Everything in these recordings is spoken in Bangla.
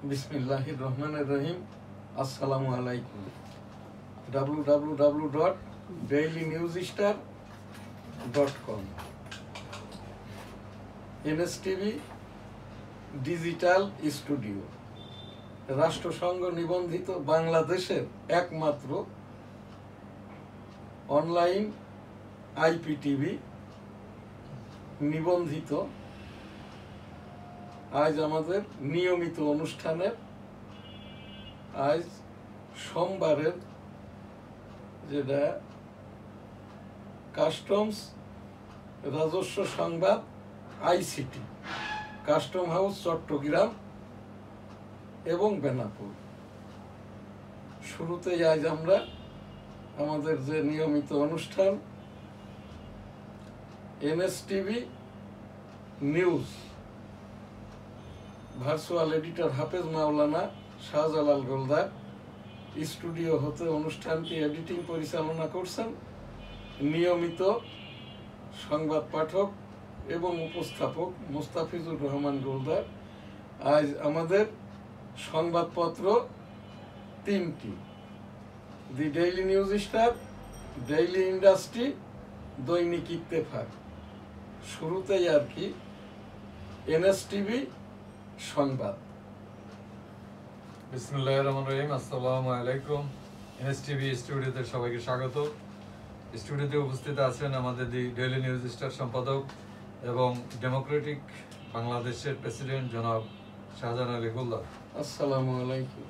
বিসমিল্লাহির রহমানির রহিম। আসসালামু আলাইকুম। www.dailynewsstar.com এনএসটিভি ডিজিটাল স্টুডিও রাষ্ট্রসংঘ নিবন্ধিত বাংলাদেশের একমাত্র অনলাইন আইপিটিভি নিবন্ধিত আজ আমাদের নিয়মিত অনুষ্ঠানের আজ সোমবারের যেটা কাস্টমস রাজস্ব সংবাদ আইসিটি কাস্টম হাউস চট্টগ্রাম এবং বেনাপুর। শুরুতেই আজ আমরা আমাদের যে নিয়মিত অনুষ্ঠান এনএসটিভি নিউজ ভার্চুয়াল এডিটর হাফেজ মাওলানা শাহজালাল গোলদার স্টুডিও হতে অনুষ্ঠানটি এডিটিং পরিচালনা করছেন নিয়মিত সংবাদ পাঠক এবং উপস্থাপক মুস্তাফিজুর রহমান গোলদার। আজ আমাদের সংবাদপত্র তিনটি: the Daily News Star, Daily Industry, দৈনিক ইত্তেফাক। শুরুতেই আর কি এনএসটিভি সংবাদ। বিসমিল্লাহির রহমানির রহিম। আসসালামু আলাইকুম। এনএসটিভি স্টুডিওতে সবাইকে স্বাগত। স্টুডিওতে উপস্থিত আছেন আমাদের দি ডেইলি নিউজ স্টার সম্পাদক এবং ডেমোক্রেটিক বাংলাদেশের প্রেসিডেন্ট জনাব শাহজাহান আলী গোলদার। আসসালামু আলাইকুম।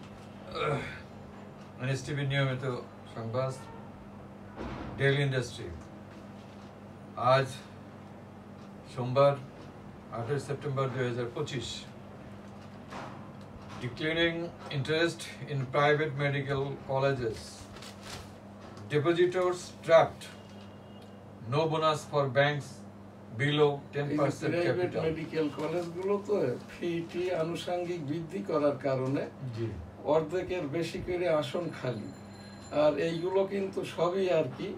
এনএসটিভি নিয়মিত সংবাদ ডেইলি ইন্ডাস্ট্রি। আজ সোমবার 8 September 2025। Declaring interest in private medical colleges. Depositors trapped. No bonus for banks below 10% capital. Medical কলেজগুলো তো ফিটি আনুষঙ্গিক বৃদ্ধি করার কারণে অর্ধেকের বেশি করে আসন খালি। আর এইগুলো কিন্তু সবই আর কি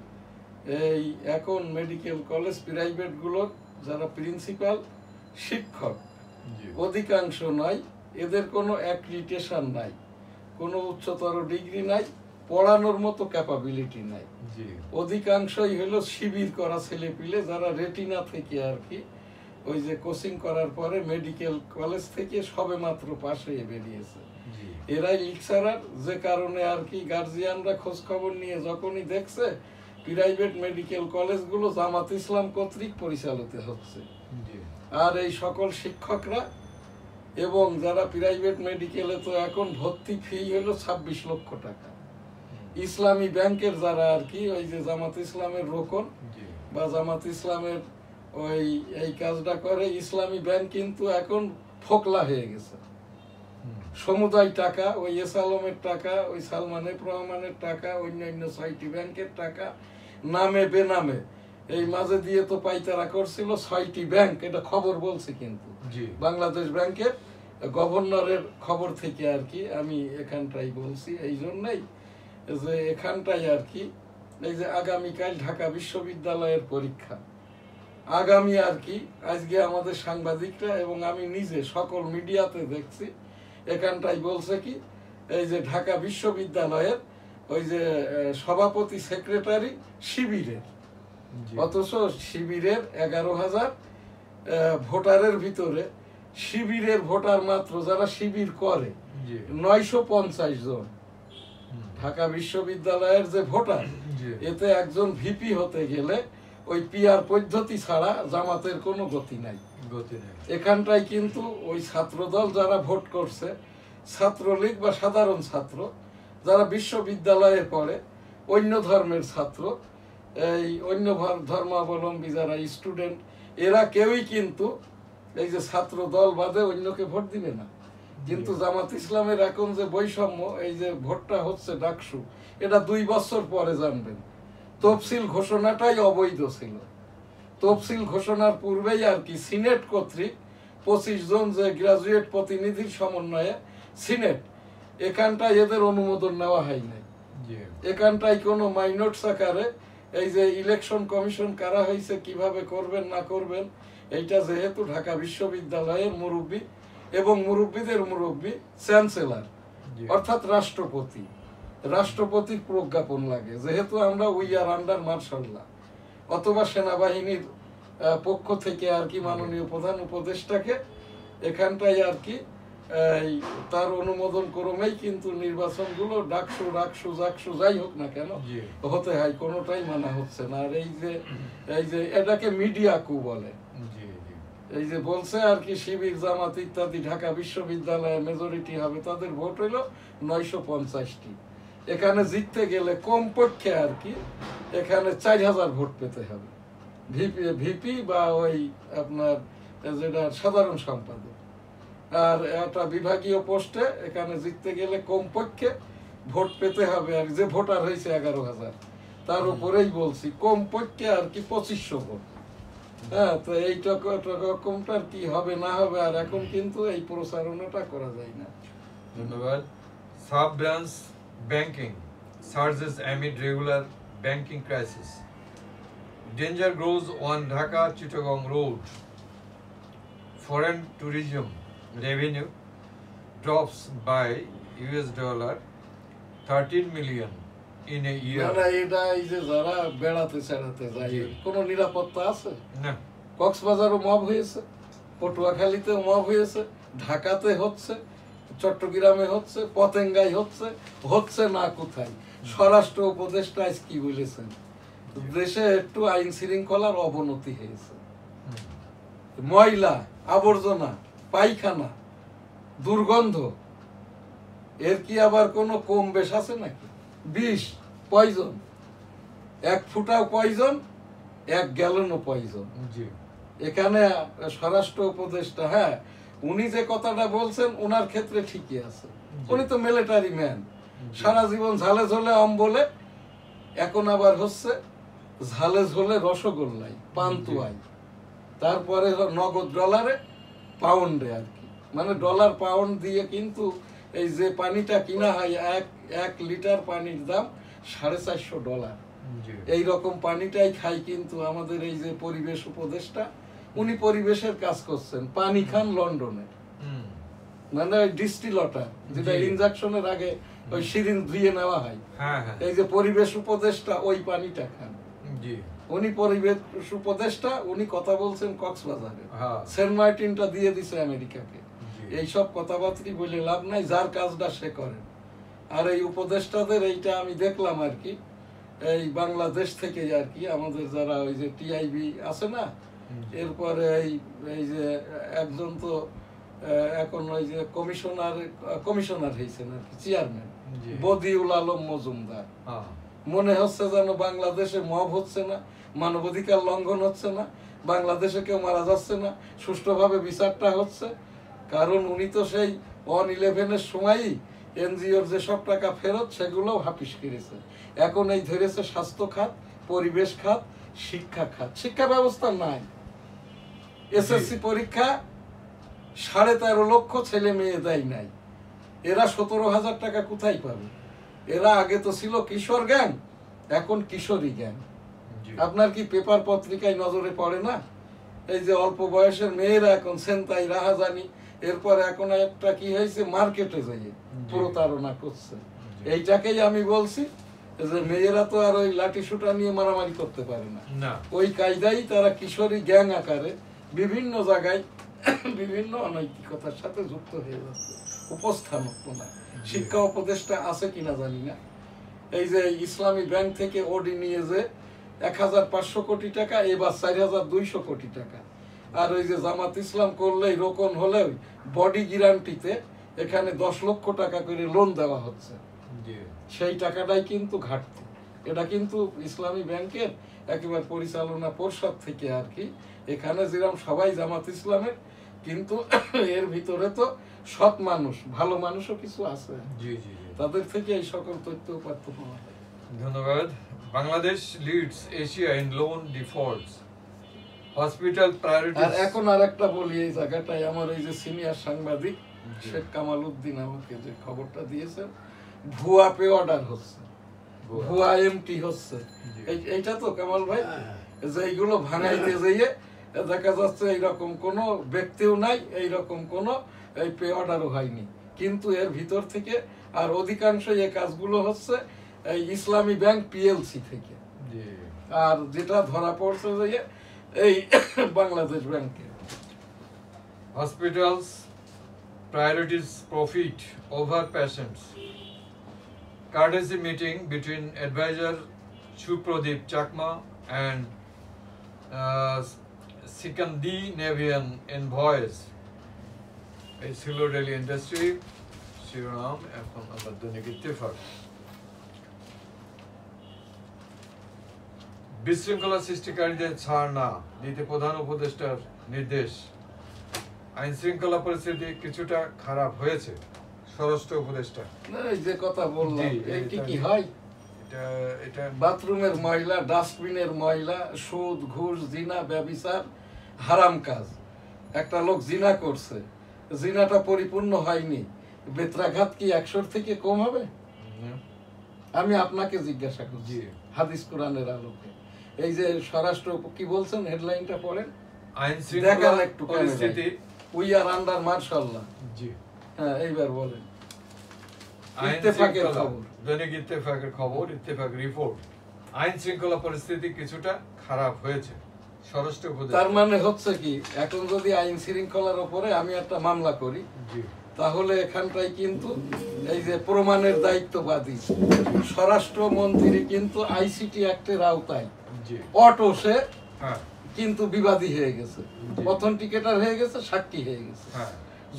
এই এখন মেডিকেল কলেজ প্রাইভেটগুলোর যারা প্রিন্সিপাল শিক্ষক অধিকাংশ নয়, এদের কোনো অ্যাক্রিডিটেশন নাই, কোনো উচ্চতর ডিগ্রি নাই, পড়ানোর মতো ক্যাপাবিলিটি নাই। অধিকাংশই হলো শিবির করা ছেলেপিলে যারা রেটিনা থেকে আর কি ওই যে কোচিং করার পরে মেডিকেল কলেজ থেকে সবে মাত্র পাশ হয়ে বেরিয়েছে। এরাই লেকচারার, যে কারণে আর কি গার্জিয়ানরা খোঁজ খবর নিয়ে যখনই দেখছে প্রাইভেট মেডিকেল কলেজগুলো জামাত ইসলাম কর্তৃক পরিচালিত হচ্ছে। আর এই সকল শিক্ষকরা এবং যারা প্রাইভেট মেডিকেলে তো এখন ভর্তি ফি হলো 26 লক্ষ টাকা। ইসলামী ব্যাংকের যারা আর কি ওই যে জামাত ইসলামের রোকন বা জামাত ইসলামের ওই এই কাজটা করে, ইসলামী ব্যাংক কিন্তু এখন ফোকলা হয়ে গেছে। সমুদায় টাকা ওই এসালমের টাকা, ওই সালমানের রহমানের টাকা, অন্যান্য 6টি ব্যাংকের টাকা নামে বেনামে এই মাঝে দিয়ে তো পাইতারা করছিল 6টি ব্যাংক। এটা খবর বলছে কিন্তু বাংলাদেশ ব্যাংকের গভর্নরের খবর থেকে আর কি আমি এখানটাই বলছি। এই জন্যই যে এখানটাই আর কি এই যে আগামীকাল ঢাকা বিশ্ববিদ্যালয়ের পরীক্ষা, আগামী আর কি আজকে আমাদের সাংবাদিকরা এবং আমি নিজে সকল মিডিয়াতে দেখছি এখানটাই বলছে কি এই যে ঢাকা বিশ্ববিদ্যালয়ের ওই যে সভাপতি সেক্রেটারি শিবিরের, অথচ শিবিরের 11,000 ভোটারের ভিতরে শিবিরের ভোটার মাত্র যারা শিবির করে 950 জন। ঢাকা বিশ্ববিদ্যালয়ের যে ভোটার, এতে একজন ভিপি হতে গেলে ওই পিআর পদ্ধতি ছাড়া জামাতের কোনো গতি নাই। এখানটায় কিন্তু ওই ছাত্রদল যারা ভোট করছে, ছাত্রলীগ বা সাধারণ ছাত্র যারা বিশ্ববিদ্যালয়ে পড়ে, অন্য ধর্মের ছাত্র, এই অন্য ধর্মাবলম্বী যারা স্টুডেন্ট, এরা কেউই কিন্তু এই যে ছাত্র দল বাদে অন্যকে ভোট দিবে না। কিন্তু জামাত ইসলামের এখন যে বৈষম্য, এই যে ভোটটা হচ্ছে ডাকসু, এটা 2 বছর পরে জানবেন। তফসিল ঘোষণাটাই অবৈধ ছিল। তফসিল ঘোষণার পূর্বেই আর কি সিনেট কর্তৃক 25 জন যে গ্রাজুয়েট প্রতিনিধির সমন্বয়ে সিনেট, এখানটায় এদের অনুমোদন নেওয়া হয় নাই। এখানটায় কোনো মাইনটস আকারে এই যে ইলেকশন কমিশন কারা হয়েছে, কিভাবে করবেন না করবেন, এইটা যেহেতু ঢাকা বিশ্ববিদ্যালয়ের মুরব্বী এবং মুরব্বীদের মুরব্বী চ্যান্সেলর অর্থাৎ রাষ্ট্রপতির প্রজ্ঞাপন লাগে, যেহেতু আমরা we are under martial law, অথবা সেনাবাহিনীর পক্ষ থেকে আর কি মাননীয় প্রধান উপদেষ্টাকে এখানটাই আর কি তার অনুমোদন ক্রমেই কিন্তু নির্বাচনগুলো ডাকসু যাই হোক না কেন হতে হয়, কোনোটাই মানা হচ্ছে না। আর এই যে এটাকে মিডিয়া কু বলে, এই যে বলছে আর কি শিবির জামাত ইত্যাদি ঢাকা বিশ্ববিদ্যালয়ে মেজরিটি হবে, তাদের ভোট হইল 950টি। এখানে জিততে গেলে কমপক্ষে আর কি এখানে 4000 ভোট পেতে হবে, ভিপি বা ওই আপনার যেটা সাধারণ সম্পাদক। আর একটা বিভাগীয় পোস্টে এখানে জিততে গেলে কমপক্ষে ভোট পেতে হবে, আর যে ভোটার হয়েছে 11,000, তার উপরেই বলছি কমপক্ষে আর কি 2500 ভোট। হ্যাঁ, তো এইরকমটার কি হবে না হবে, আর এখন কিন্তু এই প্রচারণাটা করা যায় না। ধন্যবাদ। Sub branch banking surges amid regular banking crisis. Danger grows on Dhaka-Chittagong road. Foreign tourism revenue drops by $13 million in a year. না, এটা এই যে যারা বেড়াতে চেড়াতে যায়, কোনো নিরাপত্তা আছে না? কক্সবাজারও মব হয়েছে, পটুয়াখালীতেও মব হয়েছে, ঢাকাতে হচ্ছে, চট্টগ্রামে হচ্ছে, পতেঙ্গায় হচ্ছে না কোথায়? স্বরাষ্ট্র উপদেষ্টা আজ কি বলেছেন? দেশে একটু আইন শৃঙ্খলার অবনতি হয়েছে, ময়লা আবর্জনা, পায়খানা, দুর্গন্ধ, এর কি আবার কোনো কম বেশ আছে নাকি? বিষ, পয়জন, 1 ফুটাও পয়জন, 1 গ্যালনও পয়জন। এখানে স্বরাষ্ট্র উপদেষ্টা, হ্যাঁ, উনি যে কথাটা বলছেন ওনার ক্ষেত্রে ঠিকই আছে, উনি তো মিলিটারি ম্যান, সারা জীবন ঝালে ঝোলে অম্বলে, এখন আবার হচ্ছে ঝালে ঝোলে রসগোল্লাই, পান্তুয়াই, তারপরে নগদ ডলারে পাউন্ডে আর কি, মানে ডলার পাউন্ড দিয়ে কিন্তু এই যে পানিটা কিনা হয়, 1 লিটার পানির দাম $450। এই রকম পানিটাই খাই কিন্তু আমাদের এই যে পরিবেশ উপদেষ্টা, উনি পরিবেশের কাজ করছেন, পানি খান লন্ডনে, মানে ওই ডিস্টিল ওয়াটার যেটা ইনজেকশনের আগে ওই সিরিঞ্জ ধুয়ে নেওয়া হয়, এই যে পরিবেশ উপদেষ্টা ওই পানিটা খান। উনি পরিবেশ উপদেষ্টা, উনি কথা বলছেন কক্সবাজারে, সেন্ট মার্টিনটা দিয়ে দিছে আমেরিকাকে। এইসব কথাবার্তা বলে লাভ নাই, যার কাজটা সে করেন। আর এই উপদেষ্টাদের এইটা আমি দেখলাম আর কি, এই বাংলাদেশ থেকে আর কি আমাদের যারা ওই যে টিআইবি আছে না, এরপরে এই যে একজন তো এখন ওই যে কমিশনার হয়েছেন আর কি, চেয়ারম্যান বদিউল আলম মজুমদার, মনে হচ্ছে যেন বাংলাদেশে মব হচ্ছে না, মানবাধিকার লঙ্ঘন হচ্ছে না, বাংলাদেশে কেউ মারা যাচ্ছে না, সুষ্ঠুভাবে বিচারটা হচ্ছে। কারণ উনি তো সেই 1/11-এর সময়ই এনজিওর যেসব টাকা ফেরত সেগুলোও হাফিস করেছে। এখন এই ধরেছে স্বাস্থ্য খাত, পরিবেশ খাত, শিক্ষা খাত, শিক্ষা ব্যবস্থা নাই। এসএসসি পরীক্ষা 13.5 লক্ষ ছেলে মেয়ে দেয় নাই, এরা 17,000 টাকা কোথায় পাবে? এরা আগে তো ছিল কিশোর গ্যাং, এখন কিশোরী গ্যাং। আপনার কি পেপার পত্রিকায় নজরে পড়ে না? এই যে অল্প বয়সের মেয়েরা এখন সেন্তাই রাহাজানি, এরপর এখন একটা কি হয়েছে, মার্কেটে যাইয়ে প্রতারণা করছে। এইটাকেই আমি বলছি যে মেয়েরা তো আর ওই লাঠি সুটা নিয়ে মারামারি করতে পারে না, ওই কায়দাই তারা কিশোরী গ্যাং আকারে বিভিন্ন জায়গায় বিভিন্ন অনৈতিকতার সাথে যুক্ত হয়ে যাচ্ছে। উপস্থাপনা, শিক্ষা উপদেষ্টা আছে কিনা জানি না, এই যে ইসলামী ব্যাংক থেকে ওডি নিয়ে যে 1,500 কোটি টাকা, এবার 4,200 কোটি টাকা। আর ওই যে জামাত ইসলাম করলেই, রোকন হলেও বডি গ্যারান্টিতে এখানে 10 লক্ষ টাকা করে লোন দেওয়া হচ্ছে, সেই টাকাটাই কিন্তু ঘাটতি। এটা কিন্তু ইসলামী ব্যাংকের একেবারে পরিচালনা পর্ষদ থেকে আর কি, এখানে যেরকম সবাই জামাত ইসলামের, কিন্তু এর ভিতরে তো সৎ মানুষ, ভালো মানুষও কিছু আছে, তাদের থেকে এই সকল তথ্য উপাত্ত পাওয়া যায়। ধন্যবাদ। Bangladesh leads Asia in loan defaults, hospital priority. আর এখন আর একটা বলি, এই জায়গাটায় আমার এই যে সিনিয়র সাংবাদিক শেখ কামাল উদ্দিন আমাকে যে খবরটা দিয়েছেন, ভুয়া পে অর্ডার হচ্ছে, ভুয়া এমটি হচ্ছে, এইটা তো কামাল ভাই, যে এইগুলো ভাঙাইতে যেয়ে দেখা যাচ্ছে এইরকম কোনো ব্যক্তিও নাই, এইরকম কোনো এই পে অর্ডারও হয়নি, কিন্তু এর ভিতর থেকে আর অধিকাংশ এই কাজগুলো হচ্ছে এই ইসলামী ব্যাংক পিএলসি থেকে, আর যেটা ধরা পড়ছে যে এই বাংলাদেশ ব্যাংকে। Hospitals priorities profit over patients. Courtesy meeting between advisor Shupradip Chakma and Scandinavian envoys. এই ছিল ডেইলি ইন্ডাস্ট্রি শিরোনাম। এখন আমরা দৈনিক ইত্তেফাক। বিশৃঙ্খলা সৃষ্টিকারীদের ছাড় না দিতে প্রধান উপদেষ্টার নির্দেশ। আইন শৃঙ্খলা পরিস্থিতি কিছুটা খারাপ হয়েছে, স্বরাষ্ট্র উপদেষ্টা। এই যে কথা বললাম, এটি কি হয়? এটা বাথরুমের ময়লা, ডাস্টবিনের ময়লা, সুদ, ঘুষ, জিনা, ব্যভিচার, হারাম কাজ। একটা লোক জিনা করছে, জিনাটা পরিপূর্ণ হয়নি, বেত্রাঘাত কি 100 থেকে কম হবে? আমি আপনাকে জিজ্ঞাসা করছি হাদিস কোরআনের আলোকে। এই যে স্বরাষ্ট্র কি বলছেন, হেডলাইনটা পড়েন। আইন শৃঙ্খলা পরিস্থিতি উই আর আন্ডার মার্শাল্লাহ। জি হ্যাঁ, এইবার বলেন। ইত্তেফাকের খবর, দৈনিক ইত্তেফাকের খবর, ইত্তেফাক রিপোর্ট। আইন শৃঙ্খলা পরিস্থিতি কিছুটা খারাপ হয়েছে, স্বরাষ্ট্র উপদেষ্টা। তার মানে হচ্ছে কি, এখন যদি আইন শৃঙ্খলার উপরে আমি একটা মামলা করি, তাহলে এখানটাই কিন্তু এই যে প্রমাণের দায়িত্ববাদী স্বরাষ্ট্র মন্ত্রী কিন্তু আইসিটি অ্যাক্টের আওতায় অটো সে কিন্তু বিবাদী হয়ে গেছে, অথেন্টিকেটর হয়ে গেছে, সাক্ষী হয়ে গেছে।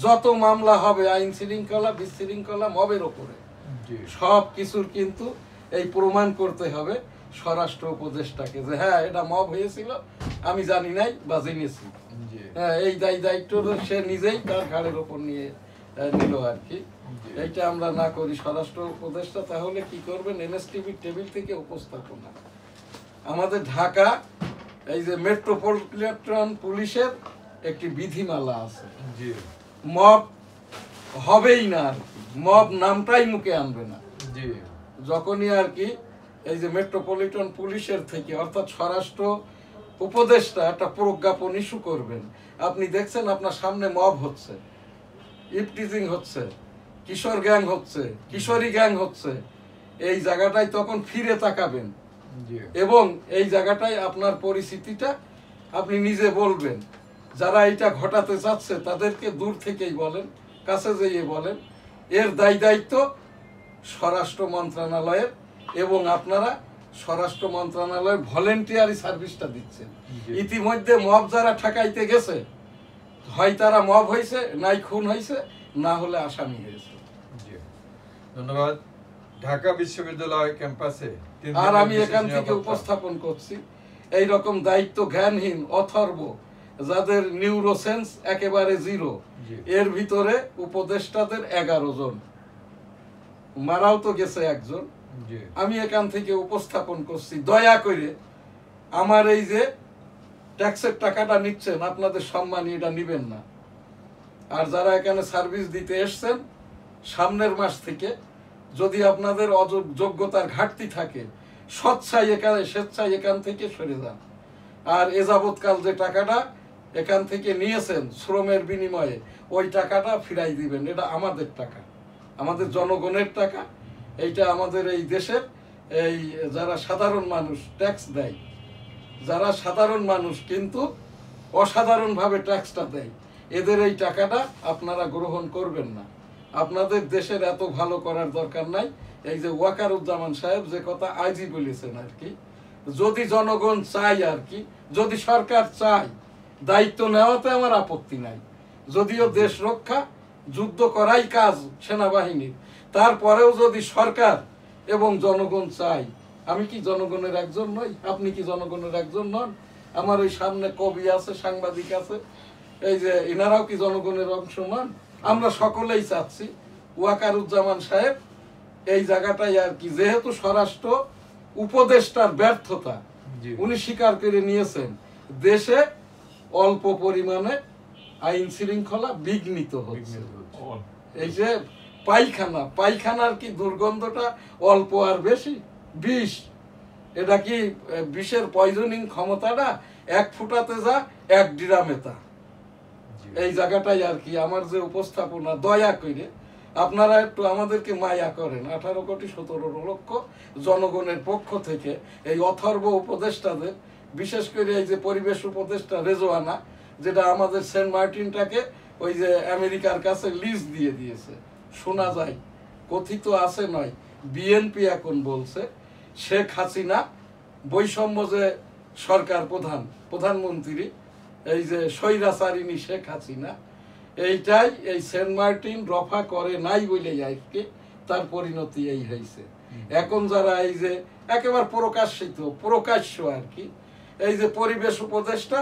যত মামলা হবে আইন শৃঙ্খলা, বিশৃঙ্খলা, মবের ওপরে সব কিছুর কিন্তু এই প্রমাণ করতে হবে স্বরাষ্ট্র উপদেষ্টাকে যে হ্যাঁ এটা মব হয়েছিল, আমি জানি নাই বা জেনেছি। হ্যাঁ, এই দায়িত্ব সে নিজেই তার ঘাড়ের ওপর নিয়ে নিল আর কি। এইটা আমরা না করি স্বরাষ্ট্র উপদেষ্টা, তাহলে কি করবেন? এনএসটিভির টেবিল থেকে উপস্থাপনা। আমাদের ঢাকা এই যে মেট্রোপলিটন পুলিশের একটি বিধিমালা আছে, মব হবেই না আর কি, মব নামটাই মুখে আনবে না। যখনই আর কি এই যে মেট্রোপলিটন পুলিশের থেকে অর্থাৎ স্বরাষ্ট্র উপদেষ্টা একটা প্রজ্ঞাপন ইস্যু করবেন, আপনি দেখছেন আপনার সামনে মব হচ্ছে, ইফটিজিং হচ্ছে, কিশোর গ্যাং হচ্ছে, কিশোরী গ্যাং হচ্ছে, এই জায়গাটায় তখন ফিরে তাকাবেন এবং এই জায়গাটায় আপনার পরিস্থিতিটা আপনি নিজে বলবেন। যারা এটা ঘটাতে চাচ্ছে তাদেরকে দূর থেকেই বলেন, কাছে যেয়ে বলেন। এর দায়িত্ব স্বরাষ্ট্র মন্ত্রণালয়ের, এবং আপনারা স্বরাষ্ট্র মন্ত্রণালয়ের ভলেন্টিয়ারি সার্ভিসটা দিচ্ছেন। ইতিমধ্যে মব যারা ঠেকাইতে গেছে, হয় তারা মব হয়েছে, নাই খুন হয়েছে, না হলে আসামি হয়েছে। ধন্যবাদ। ঢাকা বিশ্ববিদ্যালয় ক্যাম্পাসে আর আমি এখান থেকে উপস্থাপন করছি এই রকম দায়িত্ব জ্ঞানহীন অথর্ব, যাদের নিউরোসেন্স একেবারে জিরো, এর ভিতরে উপদেষ্টাদের 11 জন, মারাও তো গেছে একজন। আমি এখান থেকে উপস্থাপন করছি, দয়া করে আমার এই যে ট্যাক্সের টাকাটা নিচ্ছেন, আপনাদের সম্মানী এটা নিবেন না। আর যারা এখানে সার্ভিস দিতে এসছেন, সামনের মাস থেকে যদি আপনাদের যোগ্যতার ঘাটতি থাকে, স্বেচ্ছায় এখান থেকে সরে যান। আর এ যাবৎকাল যে টাকাটা এখান থেকে নিয়েছেন শ্রমের বিনিময়ে, ওই টাকাটা ফিরাই দিবেন। এটা আমাদের টাকা, আমাদের জনগণের টাকা। এইটা আমাদের এই দেশের এই যারা সাধারণ মানুষ ট্যাক্স দেয়, যারা সাধারণ মানুষ কিন্তু অসাধারণভাবে ট্যাক্সটা দেয়, এদের এই টাকাটা আপনারা গ্রহণ করবেন না। আপনাদের দেশের এত ভালো করার দরকার নাই। এই যে ওয়াকারুজ্জামান সাহেব যে কথা আজই বলেছেন আর কি, যদি জনগণ চাই আর কি, যদি সরকার চায়, দায়িত্ব নেওয়াতে আমার আপত্তি নাই। যদিও দেশ রক্ষা, যুদ্ধ করাই কাজ সেনাবাহিনীর, তারপরেও যদি সরকার এবং জনগণ চাই, আমি কি জনগণের একজন নই? আপনি কি জনগণের একজন নন? আমার ওই সামনে কবি আছে, সাংবাদিক আছে, এই যে এনারাও কি জনগণের অংশ নন? আমরা সকলেই চাচ্ছি ওয়াকারুজ্জামান সাহেব এই জায়গাটাই আর কি, যেহেতু স্বরাষ্ট্র উপদেষ্টার ব্যর্থতা উনি স্বীকার করে নিয়েছেন, দেশে অল্প পরিমাণে আইন শৃঙ্খলা বিঘ্নিত হচ্ছে। এই যে পায়খানার কি দুর্গন্ধটা অল্প আর বেশি? বিষ, এটা কি বিষের পয়জনিং ক্ষমতাটা 1 ফুটাতে যা 1 ড্রামে তা। এই জায়গাটাই আর কি আমার যে উপস্থাপনা, দয়া করে আপনারা একটু আমাদেরকে মায়া করেন। 18,17,00,000 জনগণের পক্ষ থেকে এই অথর্ব উপদেষ্টাদের, বিশেষ করে এই যে পরিবেশ উপদেষ্টা রেজওয়ানা, যেটা আমাদের সেন্ট মার্টিনটাকে ওই যে আমেরিকার কাছে লিজ দিয়ে দিয়েছে, শোনা যায়, কথিত আছে নয়, বিএনপি এখন বলছে শেখ হাসিনা বৈষম্য যে সরকার প্রধানমন্ত্রী এই যে স্বৈরাচারিণী শেখ হাসিনা, এইটাই এই সেন্ট মার্টিন রফা করে নাই বলে আজকে তার পরিণতি এই হয়েছে। এখন যারা এই যে একেবারে প্রকাশ্য আর কি, এই যে পরিবেশ উপদেষ্টা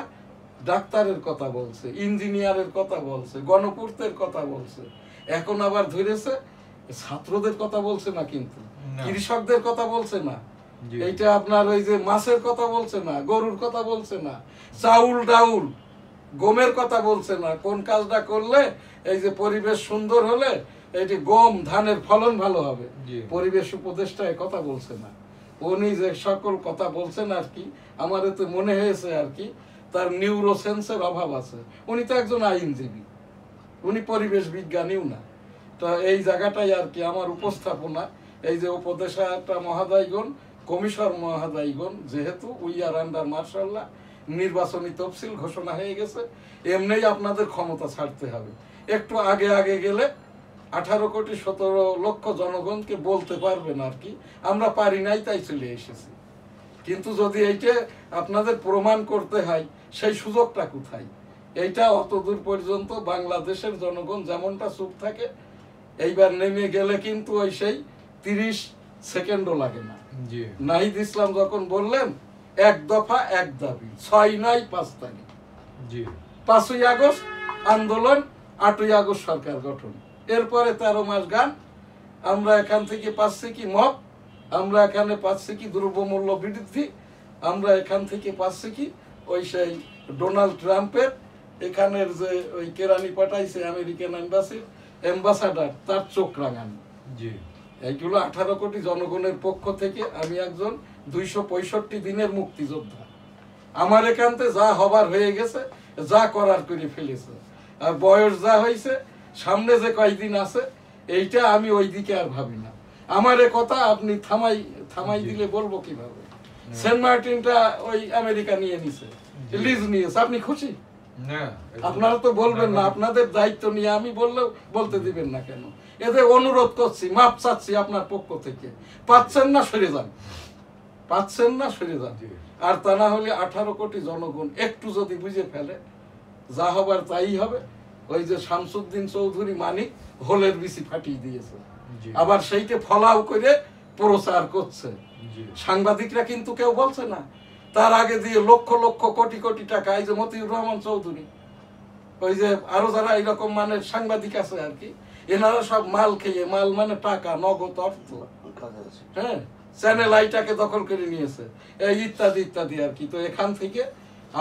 ডাক্তারের কথা বলছে, ইঞ্জিনিয়ারের কথা বলছে, গণপূর্তের কথা বলছে, এখন আবার ধরেছে ছাত্রদের কথা বলছে না, কিন্তু কৃষকদের কথা বলছে না, এইটা আপনার ওই যে মাছের কথা বলছে না, গরুর কথা বলছে না, চাউল ডাউল গমের কথা বলছে না। কোন কাজটা করলে এই যে পরিবেশ সুন্দর হলে এটি গম ধানের ফলন ভালো হবে, পরিবেশ উপদেষ্টা কথা বলছে না। উনি যে সকল কথা বলছেন আর কি, আমার তো মনে হয়েছে আর কি তার নিউরোসেন্সের অভাব আছে। উনি তো একজন আইনজীবী, উনি পরিবেশ বিজ্ঞানীও না। তো এই জায়গাটাই আর কি আমার উপস্থাপনা। এই যে উপদেষ্টা মহোদয়গণ, কমিশন মহোদয়গণ, যেহেতু উই আর আন্ডার মার্শাল্লাহ, নির্বাচনী তফসিল ঘোষণা হয়ে গেছে, এমনিই আপনাদের ক্ষমতা ছাড়তে হবে। একটু আগে আগে গেলে 18,17,00,000 জনগণকে বলতে পারবেন আর কি আমরা পারি নাই তাই চলে এসেছি। কিন্তু যদি এইটা আপনাদের প্রমাণ করতে হয়, সেই সুযোগটা কোথায়? এইটা অতদূর পর্যন্ত বাংলাদেশের জনগণ যেমনটা চুপ থাকে, এইবার নেমে গেলে কিন্তু ওই সেই 30 সেকেন্ডও লাগে না। নাহিদ ইসলাম যখন বললেন এক দফা এক দাবি, 6-9-5 তারিখ, 5ই আগস্ট আন্দোলন, 8ই আগস্ট সরকার গঠন, এরপরে 13 মাস গান। আমরা এখান থেকে পাচ্ছি কি মব, আমরা এখানে পাচ্ছি কি দ্রব্যমূল্য বৃদ্ধি, আমরা এখান থেকে পাচ্ছি কি ওই সেই ডোনাল্ড ট্রাম্পের এখানের যে ওই কেরানি পাঠাইছে আমেরিকান অ্যাম্বাসাডার, তার চোখ রাঙানো। এইগুলো 18 কোটি জনগণের পক্ষ থেকে আমি একজন 265 দিনের মুক্তিযোদ্ধা। আমার এখানতে যা হবার হয়ে গেছে, যা করার করে ফেলেছে, আর বয়স যা হয়েছে, সামনে যে কয়েকদিন আছে, এইটা আমি ওই দিকে আর ভাবি না। আমার এ কথা আপনি থামাই দিলে বলবো কিভাবে? সেন্ট মার্টিনটা ওই আমেরিকা নিয়ে নিছে, লিজ নিয়েছে, আপনি খুশি? আপনারা তো বলবেন না, আপনাদের দায়িত্ব নিয়ে আমি বললেও বলতে দিবেন না কেন? এদের অনুরোধ করছি, মাপ চাচ্ছি আপনার পক্ষ থেকে, পাচ্ছেন না সরে যান, পাচ্ছেন না সরে যান। আর তা না হলে 18 কোটি জনগণ একটু যদি বুঝে ফেলে, যা হবার তাই হবে। ওই যে শামসুদ্দিন চৌধুরী মানিক হোলের বিচি ফাটিয়ে দিয়েছে, আবার সেইকে ফলাও করে প্রচার করছে। সাংবাদিকরা কিন্তু কেউ বলছে না, তার আগে দিয়ে লক্ষ লক্ষ কোটি কোটি টাকা, এই যে মতিউর রহমান চৌধুরী, ওই যে আরো যারা এইরকম মানে সাংবাদিক আছে আর কি, এনারা সব মাল খেয়ে, মাল মানে টাকা, নগদ অর্থ, হ্যাঁ, চ্যানেল আইটাকে দখল করে নিয়েছে, এই ইত্যাদি ইত্যাদি আর কি। তো এখান থেকে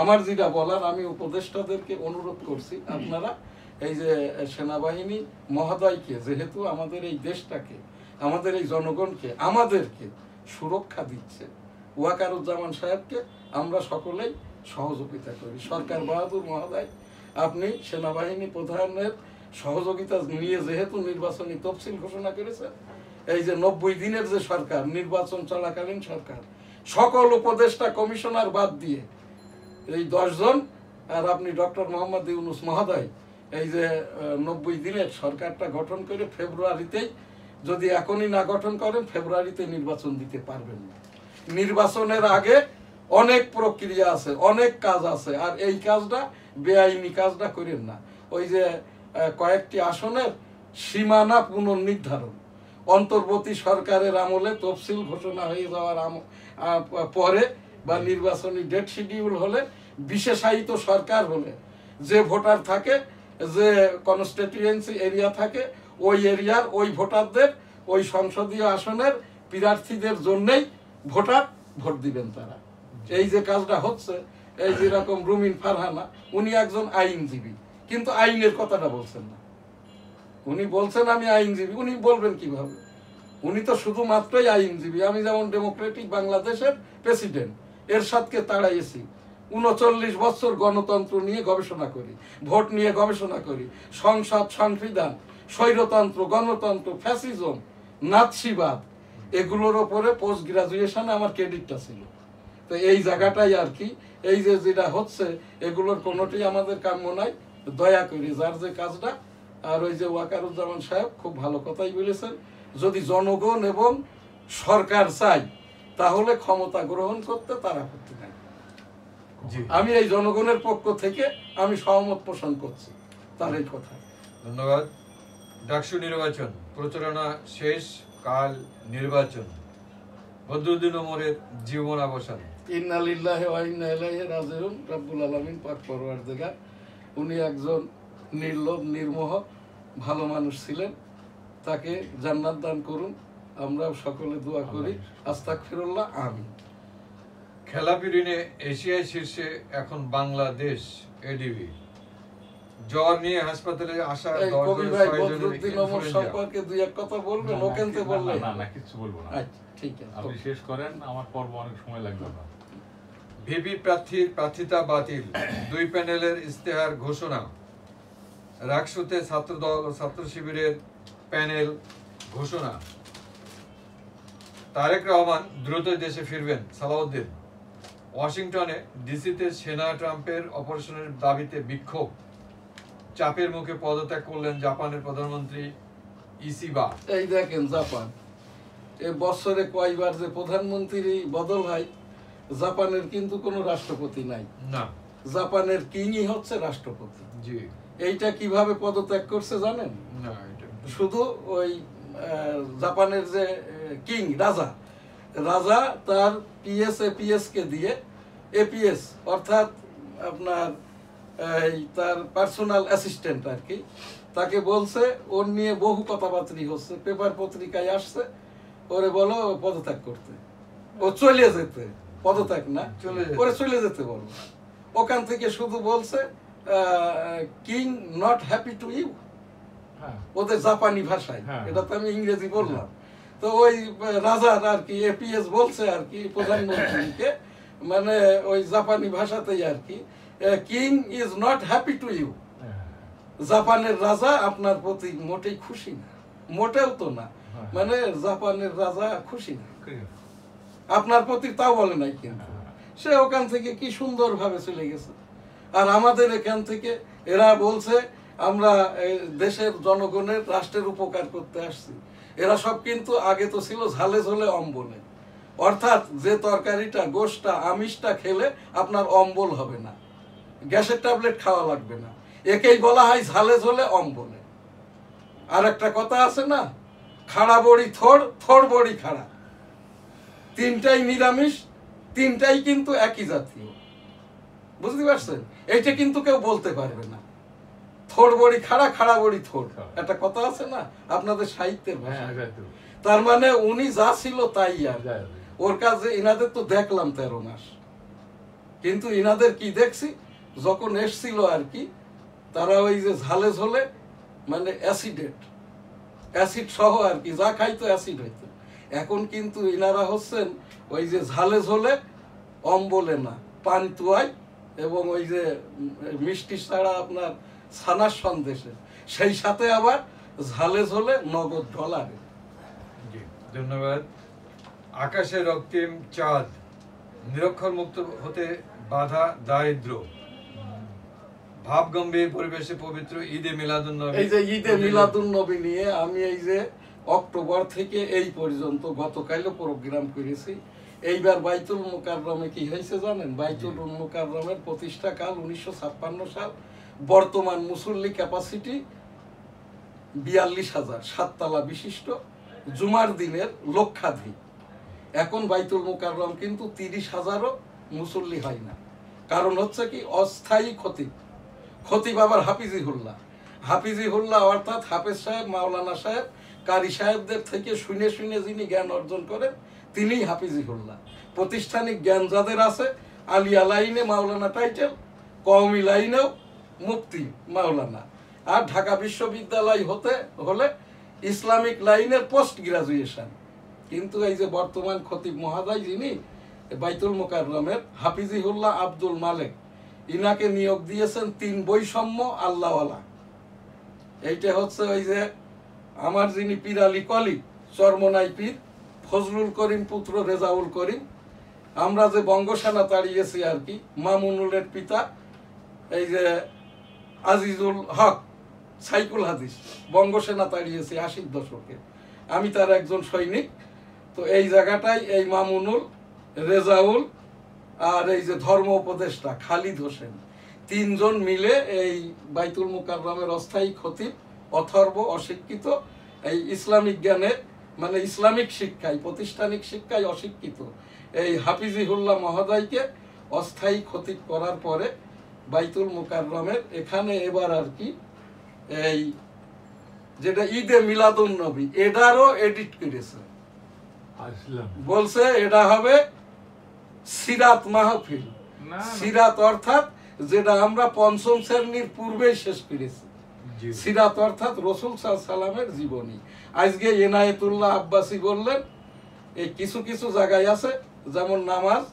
আমার যেটা বলার, আমি উপদেষ্টাদেরকে অনুরোধ করছি, আপনারা এই যে সেনাবাহিনী মহোদয়কে, যেহেতু আমাদের এই দেশটাকে, আমাদের এই জনগণকে, আমাদেরকে সুরক্ষা দিচ্ছে, ওয়াকারুজ্জামান সাহেবকে আমরা সকলেই সহযোগিতা করি। সরকার বাহাদুর মহোদয়, আপনি সেনাবাহিনী প্রধানের সহযোগিতা নিয়ে যেহেতু নির্বাচনী তফসিল ঘোষণা করেছেন, এই যে 90 দিনের যে সরকার, নির্বাচন চলাকালীন সরকার, সকল উপদেষ্টা কমিশনার বাদ দিয়ে এই 10 জন, আর আপনি ডক্টর মোহাম্মদ ইউনূস মহোদয়, এই যে 90 দিনের সরকারটা গঠন করে ফেব্রুয়ারিতেই, যদি এখনই না গঠন করেন, ফেব্রুয়ারিতে নির্বাচন দিতে পারবেন না। নির্বাচনের আগে অনেক প্রক্রিয়া আছে, অনেক কাজ আছে, আর এই কাজটা বেআইনি কাজটা করেন না। ওই যে কয়েকটি আসনের সীমানা পুনর্নির্ধারণ, অন্তর্বর্তী সরকারের আমলে তফসিল ঘোষণা হয়ে যাওয়ার পরে বা নির্বাচনী ডেট শিডিউল হলে, বিশেষায়িত সরকার হলে, যে ভোটার থাকে, যে কনস্টিটিউয়েন্সি এরিয়া থাকে, ওই এরিয়ার ওই ভোটারদের ওই সংসদীয় আসনের প্রার্থীদের জন্যই ভোট দিবেন তারা। এই যে কাজটা হচ্ছে, এই যেরকম রুমিন ফারহানা, উনি একজন আইনজীবী, কিন্তু আইনের কথাটা বলছেন না। উনি বলছেন আমি আইনজীবী, উনি বলবেন কিভাবে? উনি তো শুধুমাত্রই আইনজীবী। আমি যেমন ডেমোক্রেটিক বাংলাদেশের প্রেসিডেন্ট এরশাদকে তাড়াইয়েছি, 39 বছর গণতন্ত্র নিয়ে গবেষণা করি, ভোট নিয়ে গবেষণা করি, সংসদ, সংবিধান, স্বৈরতন্ত্র, গণতন্ত্র, ফ্যাসিজম, নাৎসিবাদ, এগুলোর ওপরে পোস্ট গ্রাজুয়েশনে আমার ক্রেডিটটা ছিল। তো এই জায়গাটাই আর কি, এই যে যেটা হচ্ছে এগুলোর কোনোটাই আমাদের কাম্য নাই। দয়া করি যার যে কাজটা, আর ওই যে ওয়াকারুজ্জামান সাহেব খুব ভালো কথাই বলেছেন, যদি জনগণ এবং সরকার চাই তাহলে ক্ষমতা গ্রহণ করতে তারা আপত্তি নাই। আমি এই জনগণের পক্ষ থেকে আমি সহমত পোষণ করছি তার এই কথা। ধন্যবাদ। ডাকসু নির্বাচন প্রচারণা শেষ, কাল নির্বাচন। বদরুদ্দিন ওমরের জীবনাবসান। ইন্না লিল্লাহি ওয়া ইন্না ইলাইহি রাজিউন। রব্বুল আলামিন পাক পরওয়ারদিগার, উনি একজন নির্লোভ, নির্মোহ, ভালো মানুষ ছিলেন, তাকে জান্নাত দান করুন। আমরা সকলে দোয়া করি, আস্তাগফিরুল্লাহ, আমিন। খেলাপিরিনে এশিয়ায় শীর্ষে এখন বাংলাদেশ। এডিবি জ্বর নিয়ে হাসপাতালে আসা কবি ভাই বদরুদ্দিন ওমর সম্পর্কে দুই এক কথা বলবেন? ওখানতে বললেন না, কিছু বলবো না। আচ্ছা ঠিক আছে, আপনি শেষ করেন, আমার পর্ব অনেক সময় লাগবে না। ভিপি প্রার্থীর প্রার্থিতা বাতিল, 2 প্যানেলের ইস্তেহার ঘোষণা। রাকসুতে ছাত্রদল ও ছাত্র শিবিরের প্যানেল ঘোষণা। তারেক রহমান দ্রুতই দেশে ফিরবেন, সালাউদ্দিন। ওয়াশিংটনে ডিসিতে সেনা ট্রাম্পের অপারেশনের দাবিতে বিক্ষোভ। চাপের মুখে পদত্যাগ করলেন জাপানের প্রধানমন্ত্রী ইসিবা। এই দেখেন জাপান, এ বছরে কয়বার যে প্রধানমন্ত্রী বদল হয়, জাপানের কিন্তু কোনো রাষ্ট্রপতি নাই। না, জাপানের কিংই হচ্ছে রাষ্ট্রপতি। জি। এইটা কিভাবে পদত্যাগ করছে জানেন? না, এটা শুধু ওই জাপানের যে কিং, রাজা তার এপিএস কে দিয়ে, এপিএস অর্থাৎ আপনার তার পার্সোনাল অ্যাসিস্ট্যান্ট আর কি, তাকে বলছে, ওর নিয়ে বহু কথাবার্তা হচ্ছে, পেপার পত্রিকায় আসছে, ওরে বলো পদত্যাগ করতে, ও চলে যেতে, পদত্যাগ না, ওরে চলে যেতে বলো। ওখান থেকে শুধু বলছে king not happy to you, ওদের জাপানি ভাষায়, এটা তো আমি ইংরেজি বললাম। তো ওই রাজার আর কি এপিএস বলছে আর কি প্রধানমন্ত্রীকে, মানে ওই জাপানি ভাষাতেই আর কি, king is not happy to you, জাপানের রাজা আপনার প্রতি মোটেই খুশি না, মোটেও তো না, মানে জাপানের রাজা খুশি না আপনার প্রতি, তাও বলে নাই। কিন্তু সে ওখান থেকে কি সুন্দর ভাবে চলে গেছে। আর আমাদের এখান থেকে এরা বলছে আমরা দেশের জনগণের, রাষ্ট্রের উপকার করতে আসছি। এরা সব কিন্তু আগে তো ছিল ঝালে ঝোলে অম্বলে, অর্থাৎ যে তরকারিটা, গোশটা, আমিষটা খেলে আপনার অম্বল হবে না, গ্যাসের ট্যাবলেট খাওয়া লাগবে না, একেই বলা হয় ঝালে ঝোলে অম্বলে। আর একটা কথা আছে না, খাড়া বড়ি থোড়, থোড় বড়ি খাড়া, তিনটাই নিরামিষ, তিনটাই কিন্তু একই জাতীয়, বুঝতে পারছেন? এইটা কিন্তু কেউ বলতে পারবে না। থোড় বড়ি খাড়া, খাড়া বড়ি থোড়, একটা কথা আছে না আপনাদের সাহিত্যের ভাষা। তার মানে উনি যা ছিল তাই, আর ওর কাছে ইনাদের তো দেখলাম 13 মাস, কিন্তু ইনাদের কি দেখছি, যখন এসছিল আর কি, তারা ওই যে ঝালে ঝোলে, মানে অ্যাসিড সহ আর কি, যা খাইতো অ্যাসিড হইতো। এখন কিন্তু ইনারা হচ্ছেন ওই যে ঝালে ঝোলে অম্বলে না, পান্তুয়ায়, এবং ওই যে মিষ্টি ছাড়া আপনার ছানার সন্দেশে, সেই সাথে আবার ঝালে ঝোলে নগদ ডলারে। ধন্যবাদ। আকাশে রক্তিম চাঁদ, নিরক্ষর মুক্ত হতে বাধা দারিদ্র। ভাব গম্ভীর পরিবেশে পবিত্র ঈদে মিলাদুন্নবী। এই যে ঈদে মিলাদুন্নবী নিয়ে আমি এই যে অক্টোবর থেকে এই পর্যন্ত গতকালও প্রোগ্রাম করেছি। এইবার বাইতুল মুকাররমে কি হয়েছে জানেন? বাইতুল মুকাররমের প্রতিষ্ঠা কাল 1956 সাল। বর্তমান মুসল্লি ক্যাপাসিটি 42,000, 7 তলা বিশিষ্ট, জুমার দিনের লক্ষাধিক। এখন বাইতুল মুকাররম কিন্তু 30,000ও মুসল্লি হয় না। কারণ হচ্ছে কি, অস্থায়ী খতিব আবার হাফিজিহুল্লাহ অর্থাৎ হাফেজ সাহেব, মাওলানা সাহেব, কারি সাহেবদের থেকে শুনে শুনে যিনি জ্ঞান অর্জন করেন তিনিই হাফিজিহুল্লাহ। প্রাতিষ্ঠানিক জ্ঞান যাদের আছে, আলিয়া লাইনে মাওলানা টাইটেল, কওমি লাইনেও মুফতি মাওলানা, আর ঢাকা বিশ্ববিদ্যালয় হলে ইসলামিক লাইনের পোস্ট গ্রাজুয়েশন। কিন্তু এই যে বর্তমান খতিব মহাদয় যিনি, বাইতুল মুকাররমের হাফিজিহুল্লাহ আব্দুল মালেক, ইনাকে নিয়োগ দিয়েছেন 3 বৈষম্য আল্লাহওয়ালা। এইটা হচ্ছে ওই যে আমার যিনি পীর আলী কলি চরমনাই পীর ফজলুল করিম পুত্র রেজাউল করিম, আমরা যে বঙ্গসেনা তাড়িয়েছি আর কি, মামুনুলের পিতা এই যে আজিজুল হক সাইকুল হাদিস, বঙ্গসেনা তাড়িয়েছি 80 দশকে, আমি তার একজন সৈনিক। তো এই জায়গাটায় এই মামুনুল, রেজাউল আর এই যে ধর্ম উপদেষ্টা খালিদ হোসেন, 3 জন মিলে এই বাইতুল মুকাররমের অস্থায়ী খতিব, অথর্ব, অশিক্ষিত, এই ইসলামিক জ্ঞানে মানে ইসলামিক শিক্ষায়, প্রাতিষ্ঠানিক শিক্ষায় অশিক্ষিত এই হাফিজিহুল্লাহ মহোদয়কে অস্থায়ী খতিব করার পরে বাইতুল মুকাররমের এখানে এবার আর কি এই যেটা ঈদে মিলাদুন নবী, এটারও এডিট করেছে, বলছে এটা হবে সিরাত মাহফিল। সিরাত অর্থাৎ যেটা আমরা 5ম শ্রেণীর পূর্বেই শেষ করেছি, সিরাত অর্থাৎ রাসূল সাল্লাল্লাহু আলাইহি ওয়াসাল্লামের জীবনী। আজকে এনায়েতুল্লাহ আব্বাসী বললেন এই কিছু কিছু জায়গায় আছে, যেমন নামাজ,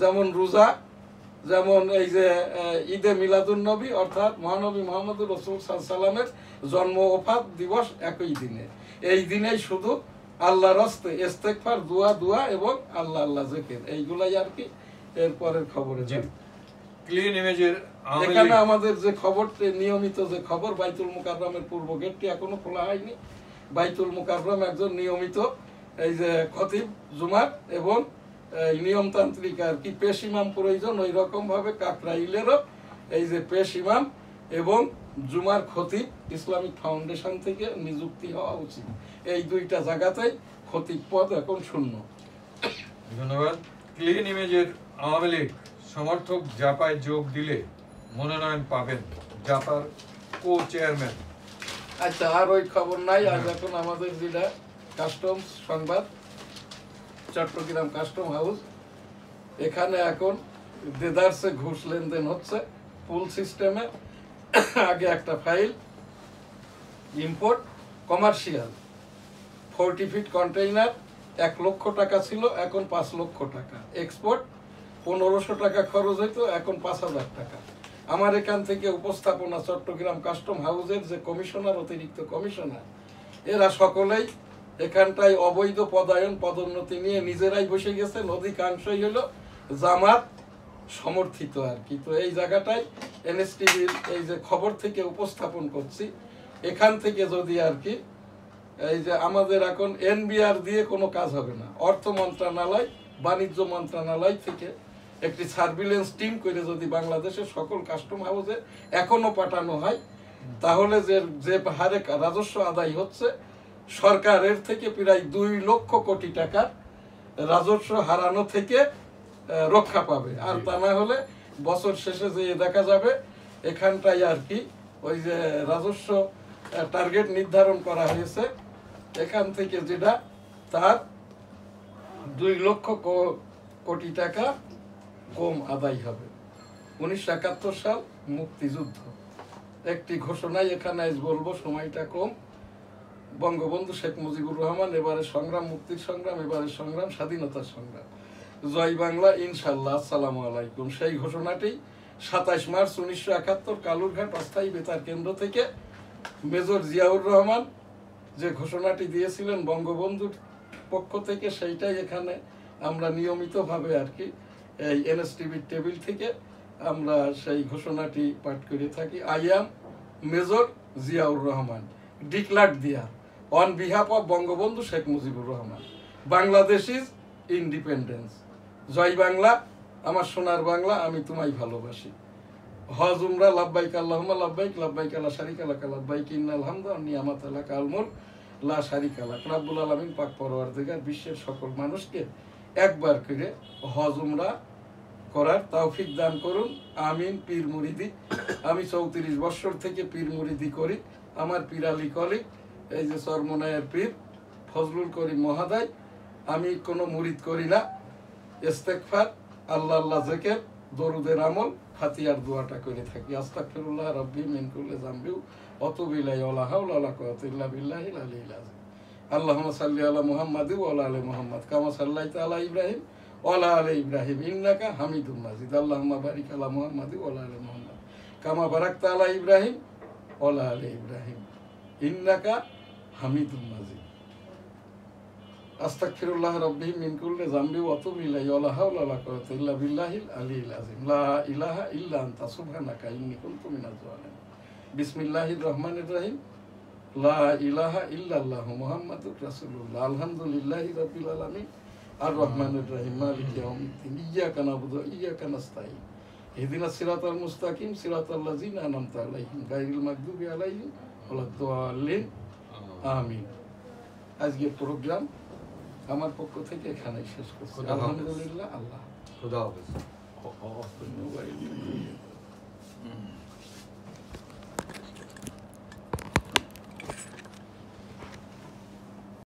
যেমন রোজা, যেমন এই যে ঈদে মিলাদুন নবী অর্থাৎ মহানবী মুহাম্মদুর রাসূল সাল্লাল্লাহু আলাইহি ওয়াসাল্লামের জন্ম ওফাত দিবস একই দিনে, এই দিনেই শুধু আল্লাহর হস্তে ইস্তেগফার, দোয়া এবং আল্লাহ আল্লাহ জিকির, এইগুলাই আর কি এরপরের খবরে। ক্লিন ইমেজের এখানে আমাদের যে খবরটি নিয়মিত যে খবর, বাইতুল মুকাররমের পূর্ব গেটটি এখনো খোলা হয়নি। বাইতুল মুকাররম একজন নিয়মিত এই যে খতিব জুমার এবং নিয়মতান্ত্রিক আর কি পেশ ইমাম প্রয়োজন, ওই রকম ভাবে কাকরাইলেরও এই যে পেশ ইমাম এবং জুমার খতিব ইসলামিক ফাউন্ডেশন থেকে নিযুক্তি হওয়া উচিত। এই 2টা জায়গাতেই খতিব পদ এখন শূন্য। ধন্যবাদ। ক্লিন ইমেজের আওয়ামী লীগ সমর্থক জাপায় যোগ দিলে মনোনয়ন পাবেন, জাপার কো চেয়ারম্যান। আচ্ছা, আর ওই খবর নাই। আজ এখন আমাদের যেটা কাস্টমস সংবাদ, চট্টগ্রাম কাস্টম হাউস, এখানে এখন দেদারসে ঘুষ লেনদেন হচ্ছে পুল সিস্টেমে। আগে একটা file import commercial 40 feet container 1 লক্ষ টাকা ছিল, এখন 5 লক্ষ টাকা। এক্সপোর্ট 1500 টাকা খরচ হইতো, এখন 5000 টাকা। আমার এখান থেকে উপস্থাপনা চট্টগ্রাম কাস্টম হাউসের যে কমিশনার, অতিরিক্ত কমিশনার, এরা সকলেই এখানটায় অবৈধ পদায়ন পদোন্নতি নিয়ে নিজেরাই বসে গেছে। অধিকাংশই হলো জামাত সমর্থিত আর কি। তো এই জায়গাটায় এনএসটিভির এই যে খবর থেকে উপস্থাপন করছি, এখান থেকে যদি আর কি এই যে আমাদের এখন এনবিআর দিয়ে কোনো কাজ হবে না, অর্থ মন্ত্রণালয়, বাণিজ্য মন্ত্রণালয় থেকে একটি সার্ভিলেন্স টিম করে যদি বাংলাদেশের সকল কাস্টম হাউসে এখনো পাঠানো হয়, তাহলে যে হারে রাজস্ব আদায় হচ্ছে, সরকারের থেকে প্রায় 2 লক্ষ কোটি টাকার রাজস্ব হারানো থেকে রক্ষা পাবে। আর তা না হলে বছর শেষে যে দেখা যাবে এখানটায় আর কি ওই যে রাজস্ব টার্গেট নির্ধারণ করা হয়েছে, এখান থেকে যেটা তার 2 লক্ষ কোটি টাকা কম আদায় হবে। 1971 সাল মুক্তিযুদ্ধ একটি ঘোষণায় এখানে বলবো, সময়টা কম। বঙ্গবন্ধু শেখ মুজিবুর রহমান, এবারে সংগ্রাম মুক্তির সংগ্রাম, এবারে সংগ্রাম স্বাধীনতার সংগ্রাম, জয় বাংলা ইনশাল্লাহ, আসসালামু আলাইকুম। সেই ঘোষণাটি 27 মার্চ 1971 কালুরঘাট অস্থায়ী বেতার কেন্দ্র থেকে মেজর জিয়াউর রহমান যে ঘোষণাটি দিয়েছিলেন বঙ্গবন্ধুর পক্ষ থেকে, সেইটাই এখানে আমরা নিয়মিতভাবে আর কি এই এনএসটিভির টেবিল থেকে আমরা সেই ঘোষণাটি পাঠ করে থাকি। I am Major Ziaur Rahman, declared দিয়া on behalf of Bangabandhu Sheikh Mujibur Rahman, Bangladesh is independence. জয় বাংলা, আমার সোনার বাংলা, আমি তোমায় ভালোবাসি। হজ উমরা লাব্বাইক আল্লাহুম্মা লাব্বাইক, লাব্বাইক লা শারিকা লাকা লাব্বাইক, ইন্নাল হামদা ওয়া নি'মাতা লাকা আল মুলক লা শারিকা লাক। রব্বুল আলামিন পাক পরওয়ারদিগার বিশ্বের সকল মানুষকে একবার করে হজ উমরা করার তৌফিক দান করুন, আমিন। পীর মুরিদি, আমি 34 বছর থেকে পীর মুরিদি করি। আমার পীর আলী কলিক এই যে চরমনায়ের পীর ফজলুল করিম মহোদয়, আমি কোনো মুরিদ করি না। ইস্তেগফার, আল্লাহ আল্লাহ জিকির, দরুদের আমল, ফাতিহার দোয়াটা করে থাকি। আস্তাগফিরুল্লাহ রাব্বি মিন কুল্লি যামবি ওয়া আতুবু ইলাইহি ওয়া লা হাওলা ওয়া লা কুওয়াতা ইল্লা বিল্লাহিল আলিয়্যিল আযীম। আল্লাহুম্মা সাল্লি আলা মুহাম্মাদি ওয়া আলা আলি মুহাম্মাদ কামা সাল্লাইতা আলা ইব্রাহিম ওয়ালা আলি ইব্রাহিম ইন্নাকা হামিদুম মাজিদ আল্লাহুম্মা বারিক আলা মুহাম্মাদি ওয়ালা আলি মুহাম্মাদ কামা বারাকতা আলা ইব্রাহিম ওয়ালা আলি ইব্রাহিম ইন্নাকা হামিদুম মাজিদ আস্তাগফিরুল্লাহ রাব্বি মিন কুল্লি যামবি ওয়া আতুবু ইলাইহি ওয়া লা হাওলা ওয়া লা কুওয়াতা ইল্লা বিল্লাহিল আলিয়্যিল আযীম লা ইলাহা ইল্লা আনতা সুবহানাকা ইন্নী কুনতু মিনাজ জালিমিন বিসমিল্লাহির রহমানির রহিম লা ইলাহা ইল্লাল্লাহু মুহাম্মাদুর রাসূলুল্লাহ আলহামদুলিল্লাহি রাব্বিল আলামিন আর রহমানির রহিম মালিকি ইয়াউমিদ্দিন ইয়্যাকা না'বুদু ওয়া ইয়্যাকা নাস্তাঈন ইহদিনাস সিরাতাল মুস্তাকিম সিরাতাল লাযিনা আন'আমতা আলাইহিম গায়রিল মাগদুবি আলাইহিম ওয়ালাদ-দাল্লিন আমিন। আজকের প্রোগ্রাম আমার পক্ষ থেকে এখানেই শেষ করছি। খোদা হাফেজ। আলহামদুলিল্লাহ। আল্লাহ খুদা হাফেজ। মোবাইল